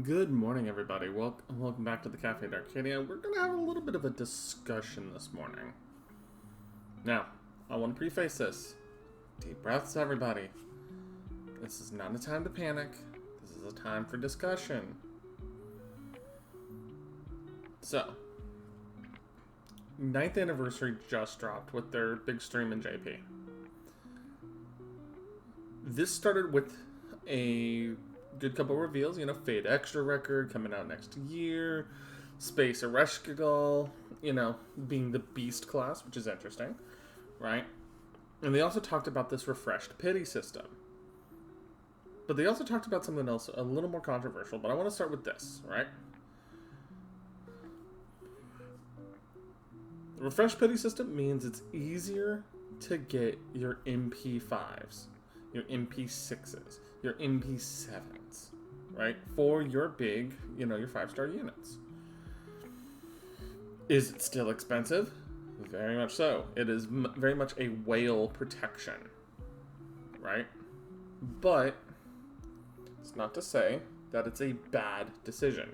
Good morning, everybody. Welcome back to the Cafe D'Arcadia. We're going to have a little bit of a discussion this morning. Now, I want to preface this. Deep breaths, everybody. This is not a time to panic. This is a time for discussion. So, 9th anniversary just dropped with their big stream in JP. This started with a good couple reveals, Fade Extra record coming out next year, Space Ereshkigal, being the Beast class, which is interesting, right? And they also talked about this refreshed pity system. But they also talked about something else a little more controversial, but I want to start with this, right? The refreshed pity system means it's easier to get your MP5s, your MP6s, your MP7s, right? For your big, your 5-star units. Is it still expensive? Very much so. It is very much a whale protection, right? But it's not to say that it's a bad decision.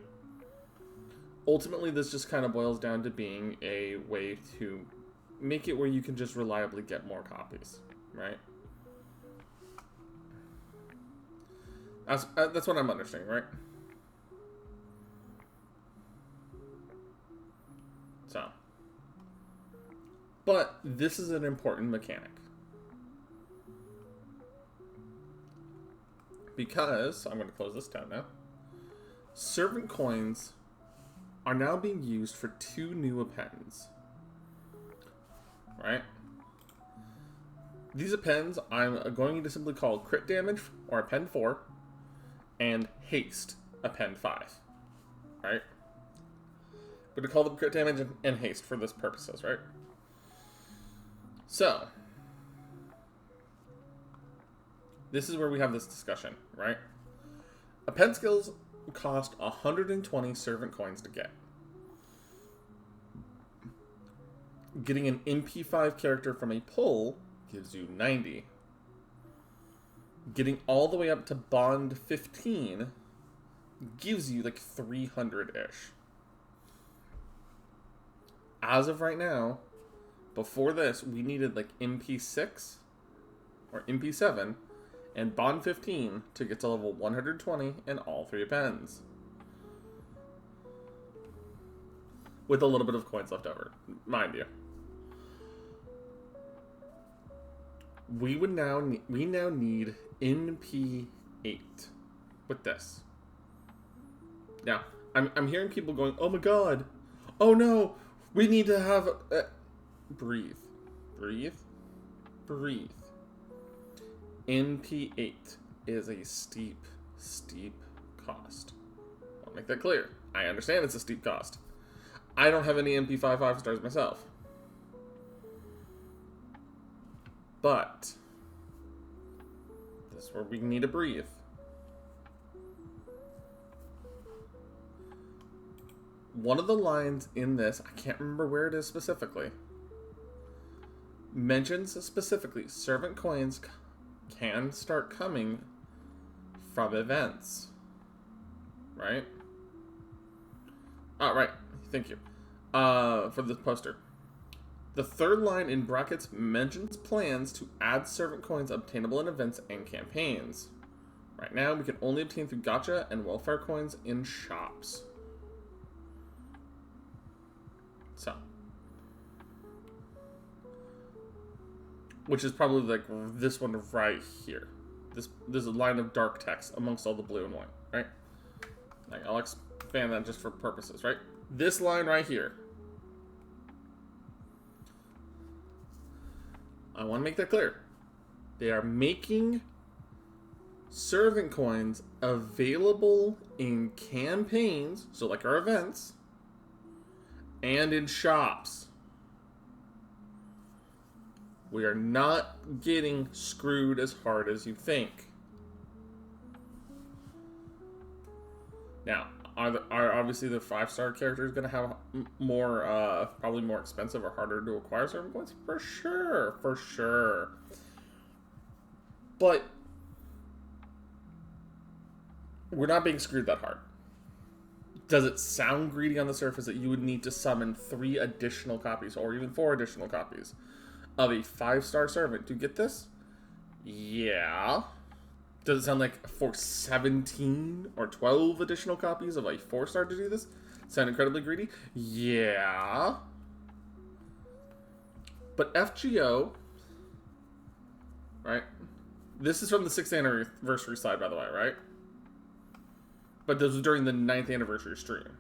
Ultimately, this just kind of boils down to being a way to make it where you can just reliably get more copies, right? That's what I'm understanding, right? So. But this is an important mechanic. Because, I'm going to close this tab now. Servant coins are now being used for 2 new appends. Right? These appends I'm going to simply call crit damage, or append 4, and haste, append 5. Right? We're going to call them crit damage and haste for this purposes, right? So, this is where we have this discussion, right? Append skills cost 120 servant coins to get. Getting an MP5 character from a pull gives you 90. Getting all the way up to Bond 15 gives you like 300-ish. As of right now, before this, we needed like MP6 or MP7 and Bond 15 to get to level 120 and all 3 appends. With a little bit of coins left over, mind you. We now need NP8 with this. Now, I'm hearing people going, "Oh my god, oh no, we need to have breathe. NP8 is a steep cost. I'll make that clear. I understand it's a steep cost. I don't have any MP5 5-stars myself. But this is where we need to breathe. One of the lines in this, I can't remember where it is specifically, mentions specifically servant coins can start coming from events. Right? Oh, right. Thank you. For the poster. The third line in brackets mentions plans to add servant coins obtainable in events and campaigns. Right now, we can only obtain through gacha and welfare coins in shops. So. Which is probably like this one right here. There's a line of dark text amongst all the blue and white, right? Like, I'll expand that just for purposes, right? This line right here. I want to make that clear. They are making servant coins available in campaigns, so like our events, and in shops. We are not getting screwed as hard as you think. Now, are obviously the 5-star characters going to have more, probably more expensive or harder to acquire servant coins? For sure. But we're not being screwed that hard. Does it sound greedy on the surface that you would need to summon 3 additional copies, or even 4 additional copies, of a 5-star servant to get this? Yeah. Does it sound like for 17 or 12 additional copies of a 4-star to do this? Sound incredibly greedy? Yeah. But FGO, right? This is from the 6th anniversary side, by the way, right? But this was during the 9th anniversary stream.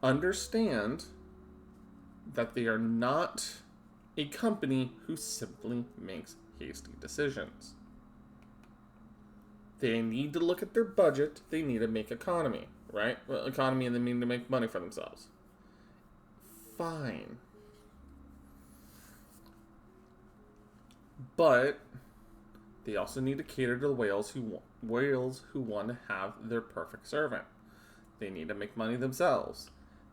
Understand that they are not a company who simply makes hasty decisions. They need to look at their budget. They need to make economy, right? Well, economy, and they need to make money for themselves. Fine. But they also need to cater to the whales who want to have their perfect servant. They need to make money themselves.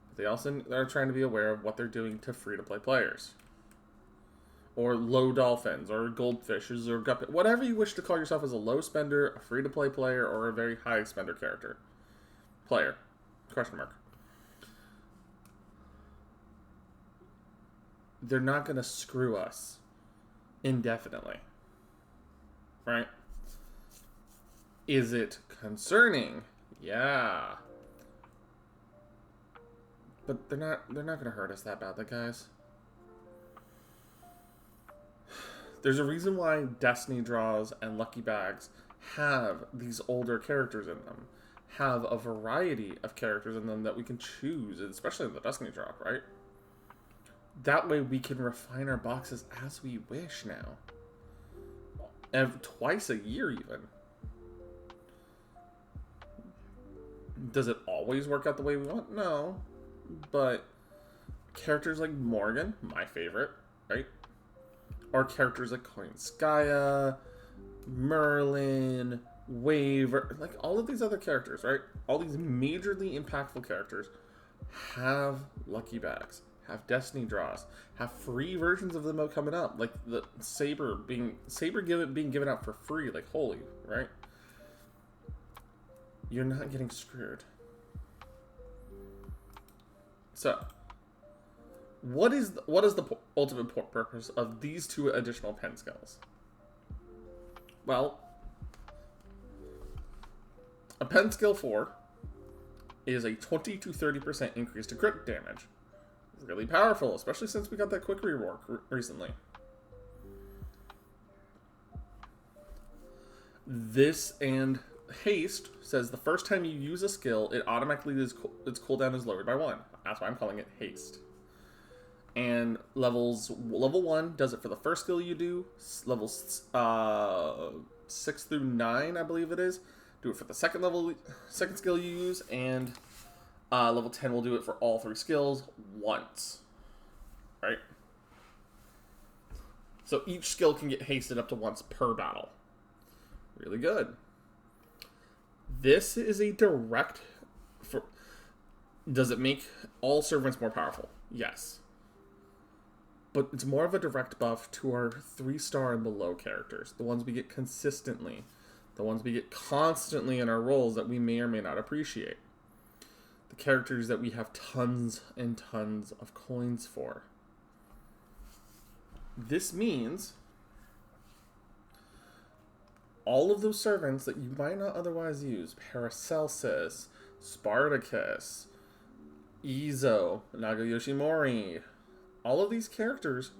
But they also are trying to be aware of what they're doing to free-to-play players. Or low dolphins, or goldfishes, or guppy, whatever you wish to call yourself as a low spender, a free-to-play player, or a very high spender character. Player. Question mark. They're not going to screw us indefinitely. Right? Is it concerning? Yeah. But they're not going to hurt us that badly, guys. There's a reason why Destiny draws and Lucky Bags have these older characters in them. Have a variety of characters in them that we can choose, especially in the Destiny drop, right? That way we can refine our boxes as we wish now. And twice a year, even. Does it always work out the way we want? No. But characters like Morgan, my favorite, right? Or characters like Koinskaya, Merlin, Waver, like all of these other characters, right? All these majorly impactful characters have Lucky Bags, have Destiny draws, have free versions of them coming up, like the Saber being given out for free, like holy, right? You're not getting screwed. So, what is the ultimate purpose of these 2 additional pen skills? Well, a pen skill 4 is a 20 to 30% increase to crit damage. Really powerful, especially since we got that quick rework recently. This and haste says the first time you use a skill, it automatically its cooldown is lowered by 1. That's why I'm calling it haste. And level 1 does it for the first skill you do. Levels 6 through 9, I believe it is, do it for the second skill you use, and level 10 will do it for all 3 skills once. Right? So each skill can get hasted up to once per battle. Really good. This is a direct... Does it make all servants more powerful? Yes. But it's more of a direct buff to our 3-star and below characters. The ones we get consistently. The ones we get constantly in our roles that we may or may not appreciate. The characters that we have tons and tons of coins for. This means all of those servants that you might not otherwise use, Paracelsus, Spartacus, Izo, Naga Yoshimori, all of these characters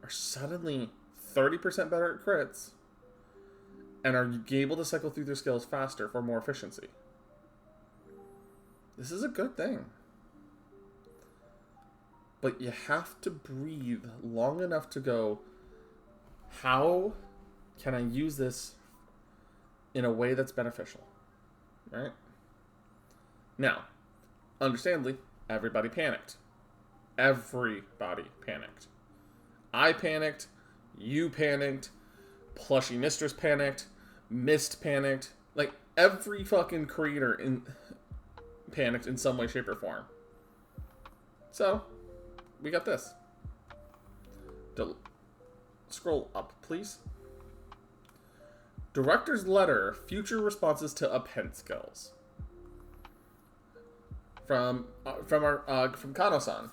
are suddenly 30% better at crits and are able to cycle through their skills faster for more efficiency. This is a good thing. But you have to breathe long enough to go, how can I use this in a way that's beneficial? Right? Now, understandably, everybody panicked. Everybody panicked. I panicked. You panicked. Plushy Mistress panicked. Mist panicked. Like, every fucking creator panicked in some way, shape, or form. So, we got this. Scroll up, please. Director's letter, future responses to append skills. From Kano-san.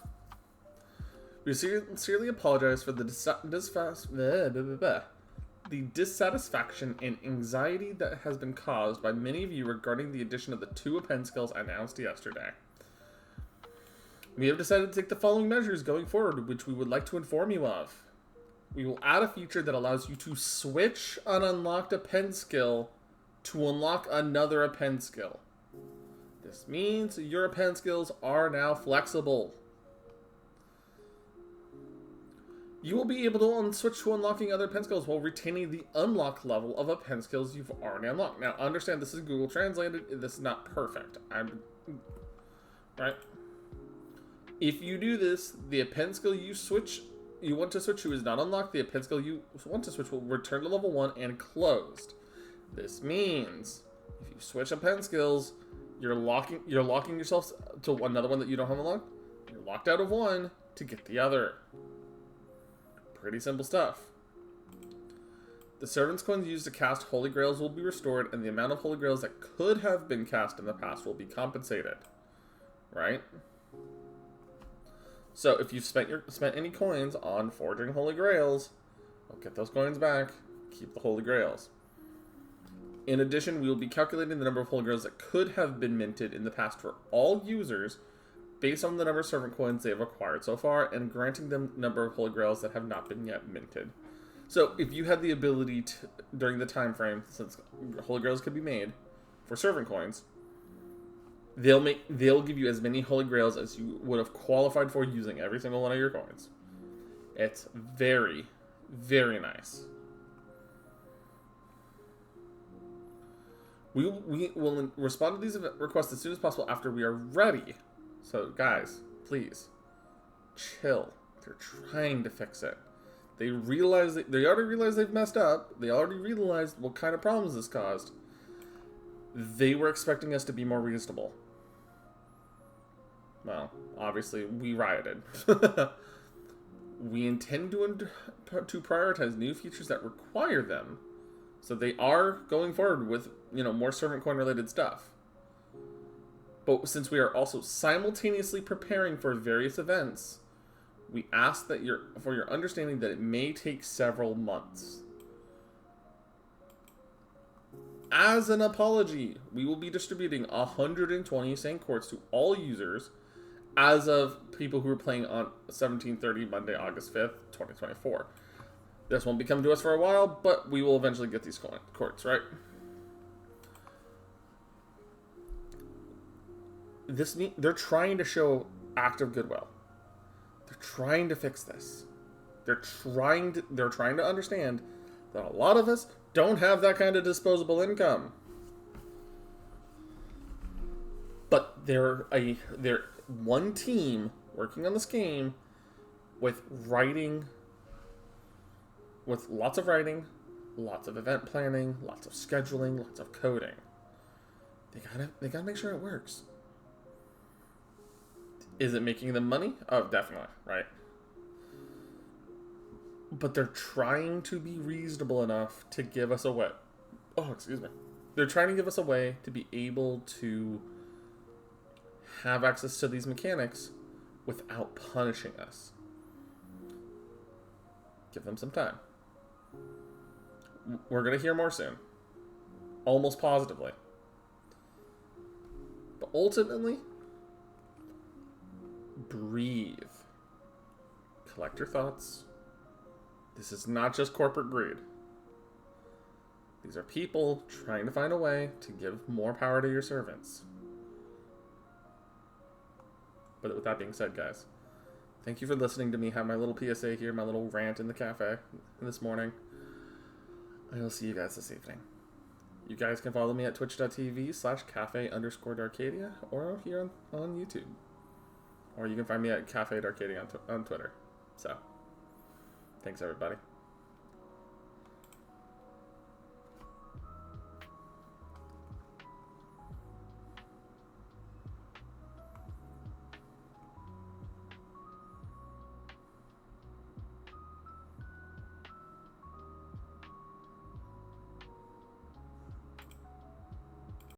We sincerely apologize for the dissatisfaction and anxiety that has been caused by many of you regarding the addition of the 2 append skills announced yesterday. We have decided to take the following measures going forward, which we would like to inform you of. We will add a feature that allows you to switch an unlocked append skill to unlock another append skill. This means your append skills are now flexible. You will be able to switch to unlocking other append skills while retaining the unlock level of append skills you've already unlocked. Now, understand this is Google translated. This is not perfect. Right? If you do this, the append skill you want to switch to is not unlocked. The append skill you want to switch will return to level 1 and closed. This means if you switch append skills, you're locking yourself to another one that you don't have unlocked. You're locked out of one to get the other. Pretty simple stuff. The servant's coins used to cast Holy Grails will be restored, and the amount of Holy Grails that could have been cast in the past will be compensated. Right? So if you've spent any coins on forging Holy Grails, well, get those coins back. Keep the Holy Grails. In addition, we will be calculating the number of Holy Grails that could have been minted in the past for all users based on the number of servant coins they have acquired so far, and granting them the number of Holy Grails that have not been yet minted. So if you had the ability to, during the time frame, since Holy Grails could be made for servant coins, they'll give you as many Holy Grails as you would have qualified for using every single one of your coins. It's very, very nice. We will respond to these requests as soon as possible after we are ready. So guys, please, chill. They're trying to fix it. They already realized they've messed up. They already realized what kind of problems this caused. They were expecting us to be more reasonable. Well, obviously, we rioted. We intend to prioritize new features that require them. So they are going forward with, more servant coin related stuff. But since we are also simultaneously preparing for various events, we ask that for your understanding that it may take several months. As an apology, we will be distributing 120 Saint Quartz to all users as of people who are playing on 1730 Monday, August 5th, 2024. This won't be coming to us for a while, but we will eventually get these quartz, right? They're trying to show active goodwill. They're trying to fix this. They're trying to understand that a lot of us don't have that kind of disposable income. But they're one team working on this game with lots of writing, lots of event planning, lots of scheduling, lots of coding. They gotta make sure it works. Is it making them money? Oh, definitely, right? But they're trying to be reasonable enough to give us a way. Oh, excuse me. They're trying to give us a way to be able to have access to these mechanics without punishing us. Give them some time. We're going to hear more soon. Almost positively. But ultimately, breathe. Collect your thoughts. This is not just corporate greed. These are people trying to find a way to give more power to your servants. But with that being said, guys, thank you for listening to me have my little PSA here, my little rant in the cafe this morning. I will see you guys this evening. You guys can follow me at twitch.tv/cafe_D'Arcadia or here on YouTube. Or you can find me at Cafe D'Arcadia on Twitter. So, thanks everybody.